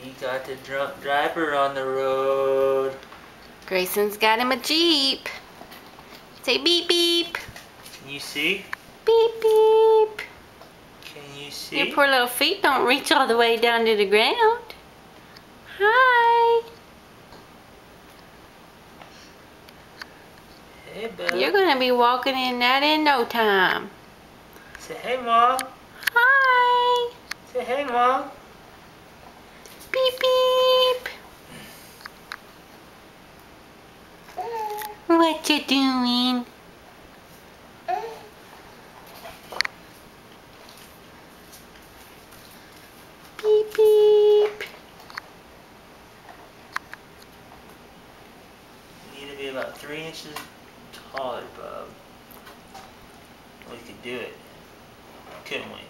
We got the drunk driver on the road. Grayson's got him a Jeep. Say beep beep. Can you see? Beep beep. Can you see? Your poor little feet don't reach all the way down to the ground. Hi. Hey, bud. You're gonna be walking in that in no time. Say hey, Mom. Hi. Say hey, Mom. Beep beep. What you doing? Beep beep. We need to be about 3 inches taller, bub. We could do it, couldn't we?